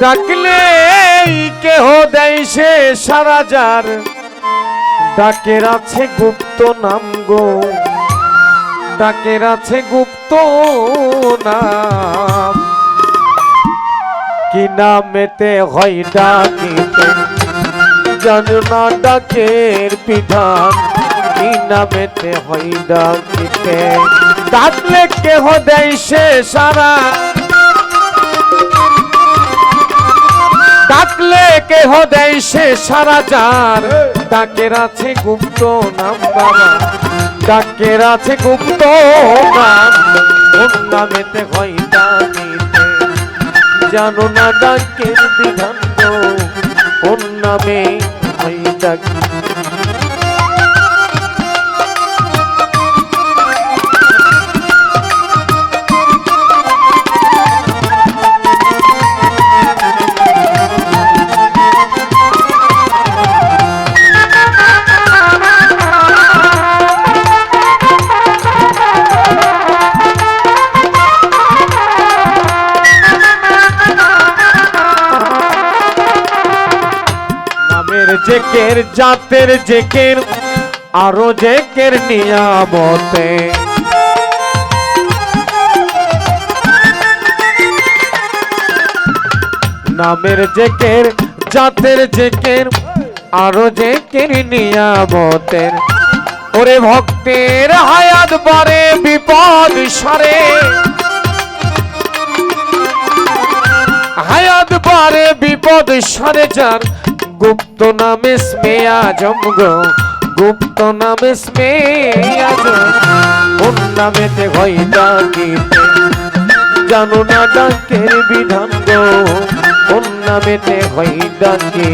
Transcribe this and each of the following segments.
ডাকলে কেহ দেয় সে সারা যার ডাকের আছে গুপ্ত নাম গো ডাকের আছে গুপ্ত নাম কি নামেতে হয় ডাকিতে জানো না ডাকের বিধান কি নামেতে হয় ডাকিতে ডাকলে কেহ দেয় সে সারা ডাকলে কেহ দেয় সে সারা যার ডাকের আছে গুপ্ত নাম বাবা ডাকের আছে গুপ্ত নাম কোন নামেতে হয় ডাকিতে জানো না ডাকের বিধান কোন নামে হয় ডাকি জেকের জাতের জেকের আরো জেকের নিয়ামতে নামের জেকের জাতের জেকের আরো জেকের নিয়ামতের ওরে ভক্তের হায়াত বারে বিপদ সারে হায়াত বারে বিপদ সারে যার গুপ্ত নামে স্মেয়া জমগ গুপ্ত নামে স্মেয়া কোন নামেতে হয় ডাকিতে জানো না ডাকের বিধান গো কোন নামেতে হয় ডাকি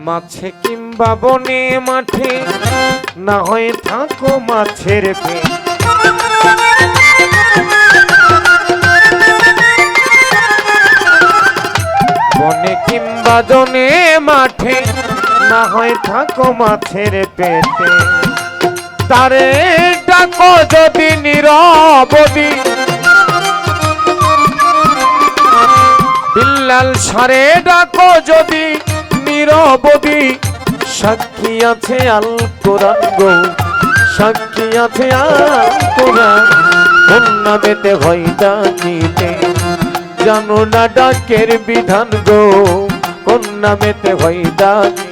মাছে কিংবা বনে মাঠে না হয়ে থাকো মাছের পেট বনে কিংবা জনে মাঠে না হয়ে থাকো মাছের পেটে তারে ডাকো যদি নীরবদি বিল্লাল সারে ডাকো যদি নীরবদি সাক্ষী আছে আল কোরআন গো সাক্ষী আছে আল কোরআন কোন নামেতে হয় ডাকিতে জানো না ডাকের বিধান গো কোন নামেতে হয় ডাকি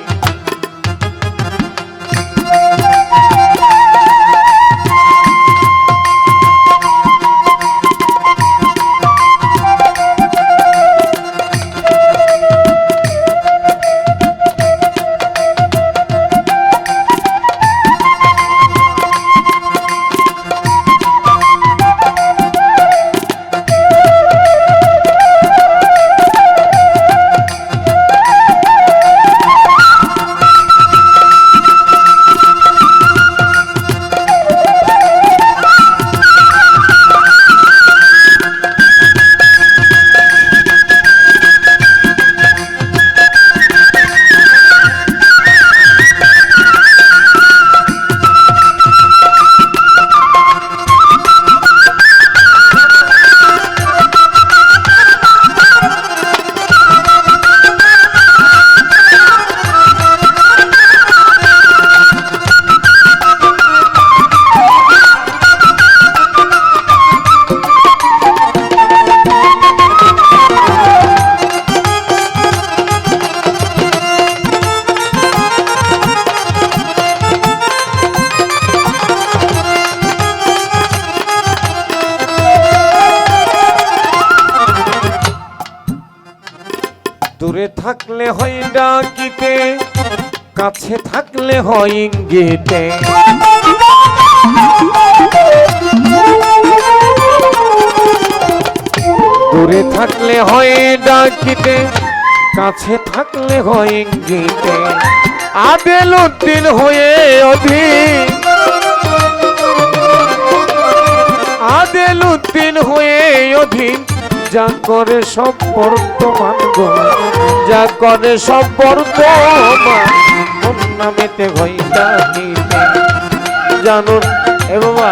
দূরে থাকলে হয় ডাকিতে কাছে থাকলে হয় ইঙ্গিতে দূরে থাকলে হয় ডাকিতে কাছে থাকলে হয় ইঙ্গিতে আদেল উদ্দিন হয়ে অধীন আদেল উদ্দিন হয়ে অধীন যা করে সব বর্তমান গো যা করে সব বর্তমান কোন নামেতে হইতা নিতে জানুন। এ বাবা,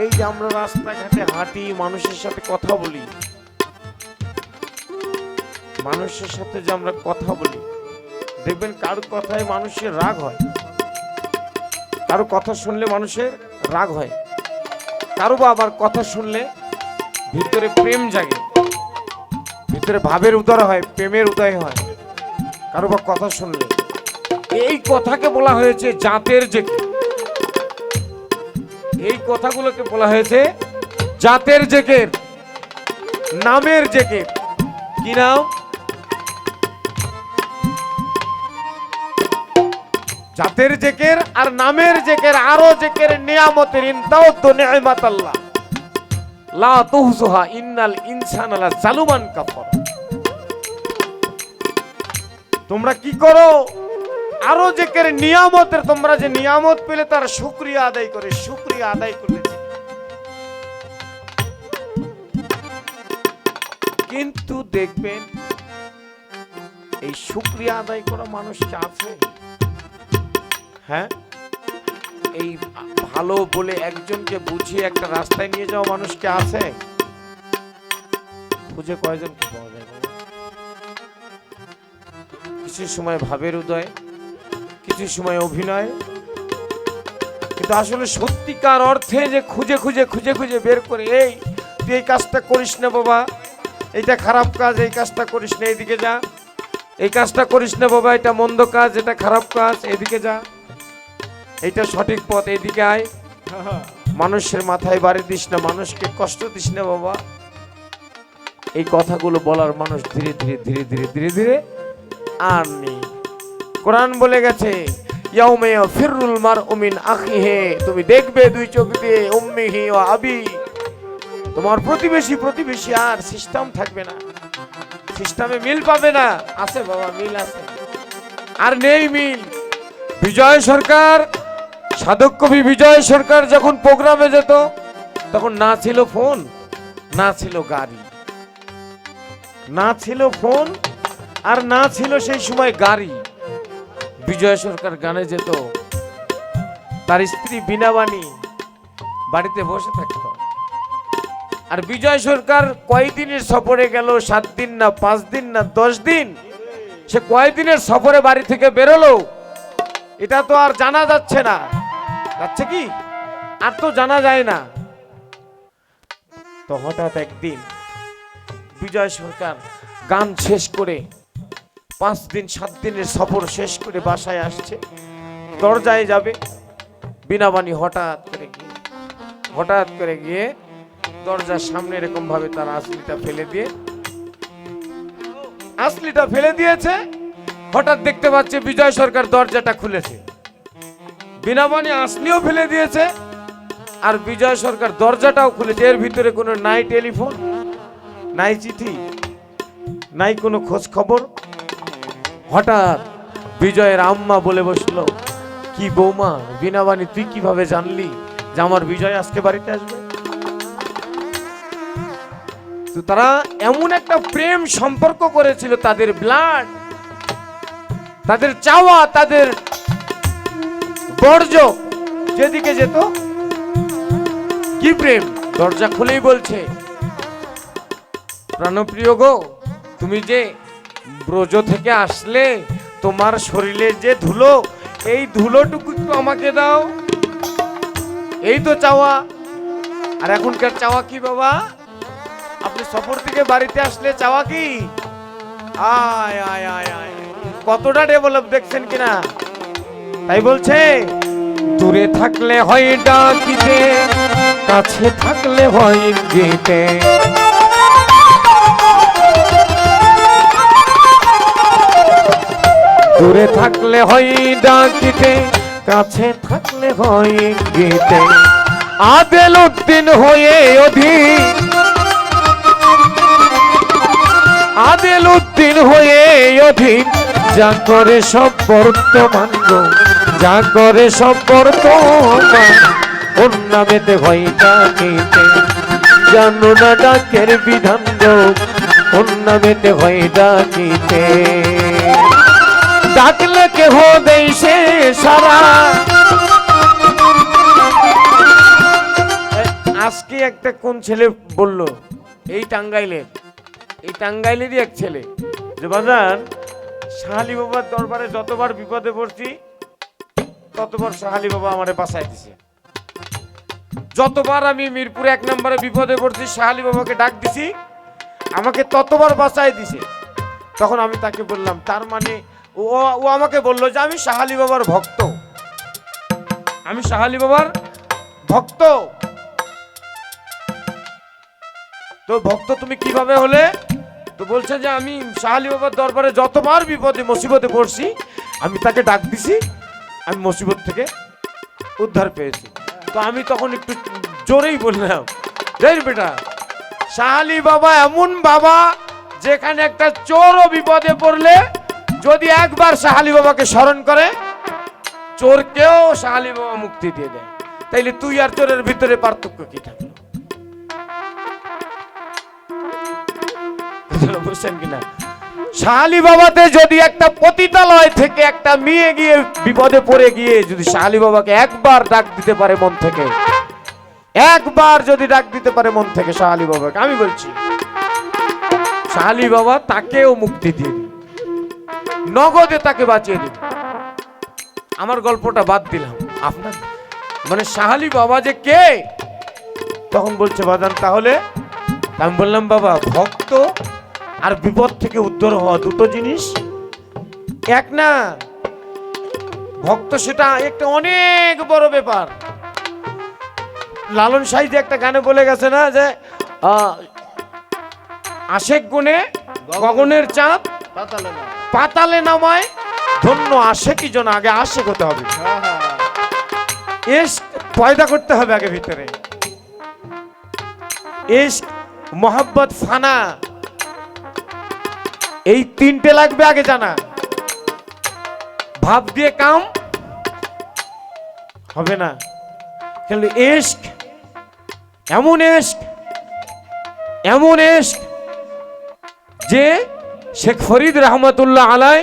এই যে আমরা রাস্তাঘাটে হাঁটি, মানুষের সাথে কথা বলি, মানুষের সাথে যে আমরা কথা বলি, দেখবেন কারো কথায় মানুষের রাগ হয়, কারো কথা শুনলে মানুষের রাগ হয়, কারো বা আবার কথা শুনলে ভিতরে প্রেম জাগে, ভিতরে ভাবের উদয় হয়, প্রেমের উদয় হয় কারো বা কথা শুনলে। এই কথাকে বলা হয়েছে জাতের জেকে, এই কথাগুলোকে বলা হয়েছে জাতের জেকের, নামের জেকের। কি নাম? জাতের জেকের আর নামের জেকের, আরো জেকের নিয়ামতের। ইনতাও তো নিয়ামত আল্লাহ লা তুহসুহা ইন্নাল ইনসানা লা জালুমান কাফার। তোমরা কি করো? আরো জেকের নিয়ামতের, তোমরা যে নিয়ামত পেলে তার শুকরিয়া আদায় করে, শুকরিয়া আদায় করলে। কিন্তু দেখবেন এই শুকরিয়া আদায় করা মানুষ কি আছে? হ্যাঁ, এই ভালো বলে একজনকে বুঝিয়ে একটা রাস্তায় নিয়ে যাওয়া মানুষ কি আছে? খুঁজে কয়জন পাওয়া যায়? কিছু সময় ভাবের উদয়, কিছু সময় অভিনয়, কিন্তু আসলে সত্যিকার অর্থে যে খুঁজে খুঁজে খুঁজে খুঁজে বের করে, এই তুই এই কাজটা করিস না বাবা, এইটা খারাপ কাজ, এই কাজটা করিস না, এইদিকে যা, এই কাজটা করিস না বাবা, এটা মন্দ কাজ, এটা খারাপ কাজ, এইদিকে যা, এইটা সঠিক পথ, এইদিকে আয়, মানুষের মাথায় বাড়ি দিস না, মানুষকে কষ্ট দিস না বাবা। এই কথাগুলো বলার মানুষ ধীরে ধীরে ধীরে ধীরে ধীরে ধীরে আর নেই। কোরআন বলে গেছে ইয়াউমা ইয়াফিরুল মারউ মিন আখিহি, তুমি দেখবে দুই চোখ দিয়ে উম্মিহি ওয়া আবি, তোমার প্রতিবেশী প্রতিবেশী আর সিস্টেম থাকবে না, সিস্টেমে মিল পাবে না। আছে বাবা, মিল আছে, আর নেই মিল। বিজয় সরকার, সাধক কবি বিজয় সরকার যখন প্রোগ্রামে যেত, তখন না ছিল ফোন, না ছিল গাড়ি, না ছিল ফোন, আর না ছিল সেই সময় গাড়ি। বিজয় সরকার গানে যেত, তার স্ত্রী বিনাবানী বাড়িতে বসে থাকত। আর বিজয় সরকার কয়দিনের সফরে গেল, 7 দিন না 5 দিন না 10 দিন, সে কয়দিনের সফরে বাড়ি থেকে বেরোলো এটা তো আর জানা যাচ্ছে না। যাচ্ছে কি? আর তো জানা যায় না। তো হঠাৎ একদিন বিজয় সরকার গান শেষ করে 5 দিন 7 দিনের সফর শেষ করে বাসায় আসছে, দরজায় যাবে, বিনাবানী হঠাৎ করে গিয়ে দরজার সামনে এরকম ভাবে তার আসলিটা ফেলে দিয়েছে। হঠাৎ দেখতে পাচ্ছে বিজয় সরকার দরজাটা খুলেছে, বিনাবানী আসলিও ফেলে দিয়েছে, আর বিজয় সরকার দরজাটাও খুলেছে। এর ভিতরে কোনো নাই টেলিফোন, নাই চিঠি, নাই কোনো খোঁজ খবর। হঠাৎ বিজয়ের আম্মা বলে বসলো, কি বৌমা বিনাবানী, তুই কিভাবে জানলি যে আমার বিজয় আজকে বাড়িতে আসবে? তো তারা এমন একটা প্রেম সম্পর্ক করেছিল, তাদের ব্লাড, তাদের চাওয়া, তাদের বর্জ্য যেদিকে যেত, কি প্রেম। দরজা খুলেই বলছে, প্রাণপ্রিয় গো, তুমি যে ব্রজ থেকে আসলে, তোমার শরীরে যে ধুলো, এই ধুলোটুকু একটু আমাকে দাও, এই তো চাওয়া। আর এখনকার চাওয়া কি বাবা? আপনি সফর থেকে বাড়িতে আসলে চাওয়া কি? আয় আয় আয় আয়, কতটা ডেভেলপ দেখছেন কিনা। তাই বলছে, দূরে থাকলে হয় ডাকিতে, কাছে থাকলে হয় ইঙ্গিতে, দূরে থাকলে হয় ডাকিতে, কাছে থাকলে হয় ইঙ্গিতে আদেল উদ্দিন হয়ে অধীন, আদেল উদ্দিন হয়ে অধীন, যা করে সব বর্তমান গো, যা করে সব বর্তমান, ওর নামেতে হয় ডাকিতে, জানো না ডাকের বিধান গো, ওর নামেতে হয় ডাকিতে, ডাকলে কেহ দেই সে সারা। আজকে একটা কোন ছেলে বলল, এই টাঙ্গাইলেরই এক ছেলে, যে বাজান শাহালি বাবার দরবারে যতবার বিপদে পড়ছি ততবার শাহালি বাবা আমারে বাঁচাই দিছে। যতবার আমি মিরপুর 1 নম্বরে বিপদে পড়ছি শাহালি বাবাকে ডাক দিছি, আমাকে ততবার বাঁচাই দিছে। তখন আমি তাকে বললাম, তার মানে ও আমাকে বলল যে আমি শাহালি বাবার ভক্ত, আমি শাহালি বাবার ভক্ত। তো ভক্ত তুমি কিভাবে হলে? তো বলছে যে আমি শাহালি বাবার দরবারে যতবার বিপদে মুসিবতে পড়ছি আমি তাকে ডাক দিছি, আমি মুসিবত থেকে উদ্ধার পেয়েছি। তো আমি তখন একটু জোরেই বললাম, রে বেটা, শাহালি বাবা এমন বাবা যেখানে একটা চোরও বিপদে পড়লে যদি একবার শাহালি বাবাকে স্মরণ করে চোরকেও শাহালি বাবা মুক্তি দিয়ে দেয়। তাইলে তুই আর চোরের ভিতরে পার্থক্য কি থাকলো? বুঝছেন কিনা? শাহালি বাবাতে যদি একটা পতিতালয় থেকে একটা মেয়ে গিয়ে বিপদে পড়ে গিয়ে যদি শাহালি বাবাকে একবার ডাক দিতে পারে মন থেকে, একবার যদি ডাক দিতে পারে মন থেকে শাহালি বাবাকে, আমি বলছি শাহালি বাবা তাকেও মুক্তি দিয়ে দিবে, নগদে তাকে বাঁচিয়ে দিবে। আমার গল্পটা বাদ দিলাম, আপনার মানে শাহালি বাবা যে কে? তখন বলছে বাজান তাহলে? আমি বললাম বাবা, ভক্ত আর বিপদ থেকে উদ্ধার হওয়া দুটো জিনিস এক না। ভক্ত সেটা একটা অনেক বড় ব্যাপার। লালন সাহিত্য একটা গানে বলে গেছে না যে আশেক গুণে গগনের চাঁদ পাতালে নামায়, ধন্য আশেকই জন। আগে আশেক হতে হবে, ইশক পয়দা করতে হবে আগে ভিতরে, ইশক মোহাব্বত ফানা, এই তিনটে লাগবে আগে জানা। ভাব দিয়ে কাম হবে না। কিন্তু ইশক এমন ইশক, এমন ইশক যে শেখ ফরিদ রহমতুল্লাহ আলাই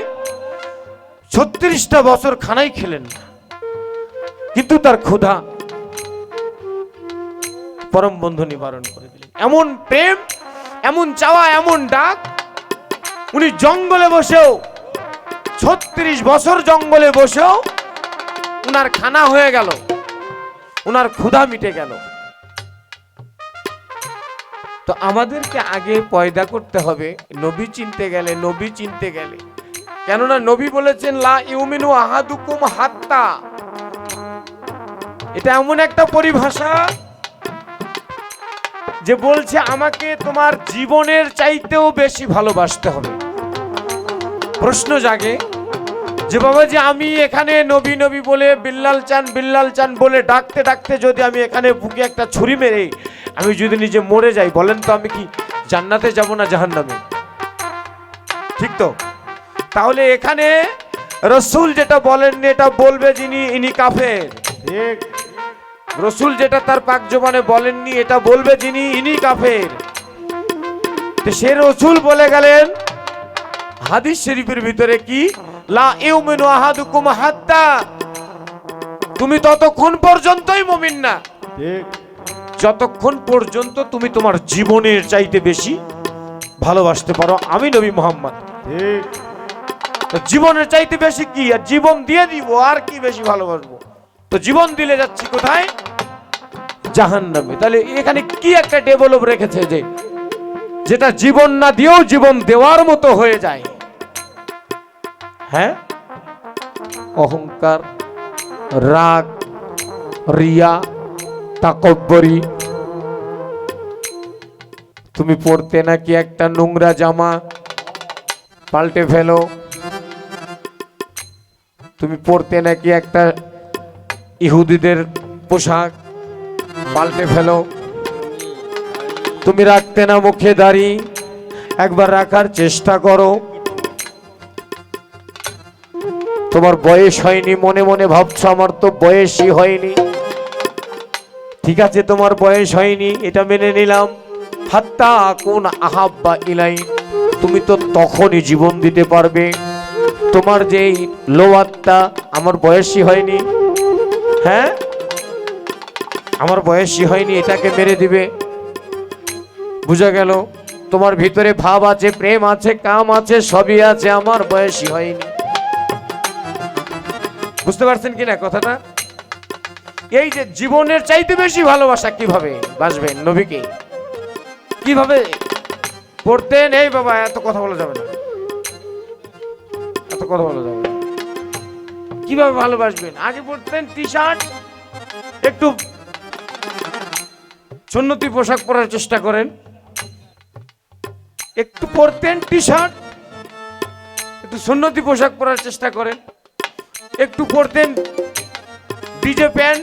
36টা বছর খানাই খেলেন না, কিন্তু তার ক্ষুধা পরম বন্ধু নিবারণ করে দিলেন। এমন প্রেম, এমন চাওয়া, এমন ডাক। উনি জঙ্গলে বসেও 36 বছর জঙ্গলে বসেও উনার খানা হয়ে গেল, উনার ক্ষুধা মিটে গেল। তো আমাদেরকে আগে পয়দা করতে হবে নবী চিনতে গেলে, নবী চিনতে গেলে। কেননা নবী বলেছেন লা ইউমিনু আহাদুকুম হাত্তা, এটা এমন একটা পরিভাষা যে বলছে আমাকে তোমার জীবনের চাইতেও বেশি ভালোবাসতে হবে। প্রশ্ন জাগে যে বাবা যে আমি এখানে নবী নবী বলে বিল্লাল চান বলে ডাকতে ডাকতে যদি আমি এখানে বুকে একটা ছুরি মেরে আমি যদি নিজে মরে যাই, বলেন তো আমি কি জান্নাতে যাব না জাহান্নামে? ঠিক তো? তাহলে এখানে রসুল যেটা বলেননি এটা বলবে যিনি, ইনি কাফের। ঠিক, রসুল যেটা তার পাক জবানে বলেননি এটা বলবে যিনি, ইনি কাফের। তো সে রসুল বলে গেলেন হাদিস শরীফের ভিতরে কি, লা ইউমিনু আহাদুকুম হাত্তা, তুমি ততক্ষণ পর্যন্তই মুমিন না যতক্ষণ পর্যন্ত তুমি তোমার জীবনের চাইতে বেশি ভালোবাসতে পারো আমি নবী মুহাম্মদ। ঠিক, তো জীবনের চাইতে বেশি কি? আর জীবন দিয়ে দিব, আর কি বেশি ভালোবাসবো? তো জীবন দিলে যাচ্ছি কোথায়? জাহান্নামে। তাহলে এখানে কি একটা ডেভেলপ রেখেছে যে যেটা জীবন না দিয়েও জীবন দেওয়ার মতো হয়ে যায়। হ্যাঁ, অহংকার, রাগ, রিয়া, তাকব্বরি। তুমি পড়তে নাকি একটা নোংরা জামা পাল্টে ফেলো, তুমি পড়তে নাকি একটা ইহুদিদের পোশাক পাল্টে ফেলো, তুমি রাখতে না মুখে দাড়ি, একবার রাখার চেষ্টা করো। তোমার বয়স হয়নি, মনে মনে ভাবছো আমার তো বয়সই হয়নি। ঠিক আছে, তোমার বয়স হয়নি, এটা মেনে নিলাম। হাত্তা কোন আহাব্বা ইলাই, তুমি তো তখনই জীবন দিতে পারবে। তোমার যেই লো আত্মা, আমার বয়সই হয়নি, হ্যাঁ আমার বয়সই হয়নি, এটাকে মেরে দিবে। বুঝা গেল? তোমার ভিতরে ভাব আছে, প্রেম আছে, কাম আছে, সবই আছে, আমার বয়সই হয়নি। বুঝতে পারছেন কিনা কথাটা? এই যে জীবনের চাইতে বেশি ভালোবাসা কিভাবে বাসবেন, নবীকে কিভাবে পড়তেন, এই বাবা এত কথা বলা যাবে না, এত কথা বলা যাবে না। কিভাবে ভালোবাসবেন? আগে পড়তেন টি শার্ট, একটু সুন্নতি পোশাক পরার চেষ্টা করেন। একটু পরতেন টি শার্ট, একটু সুন্নতি পোশাক পরার চেষ্টা করেন। একটু পরতেন ডিজে প্যান্ট,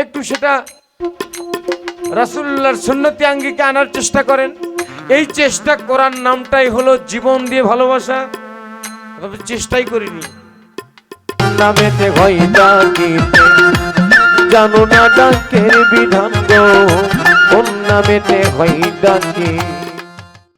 একটু সেটা রাসূলুল্লাহর সুন্নতি আঙ্গিকে আনার চেষ্টা করেন। এই চেষ্টা করার নামটাই হলো জীবন দিয়ে ভালোবাসা। তবে চেষ্টাই করিনি, নামেতে ভয় ডাকিতে জানো না ডাকের বিধান গো, কোন নামেতে ভয় ডাকি।